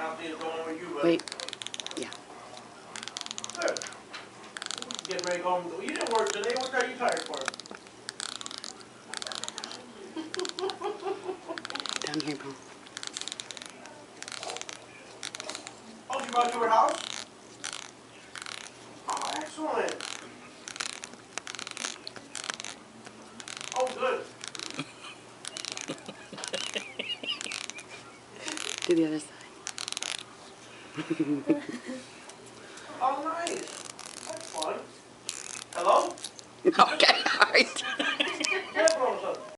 Anthony is going with you, but Wait. Yeah. good. Getting ready to go home. You didn't work today. What are you tired for? Down here, Paul. Oh, she brought you her house? Oh, excellent. Oh, good. Do the other side. Oh, nice. That's fun. Hello? Okay, all right.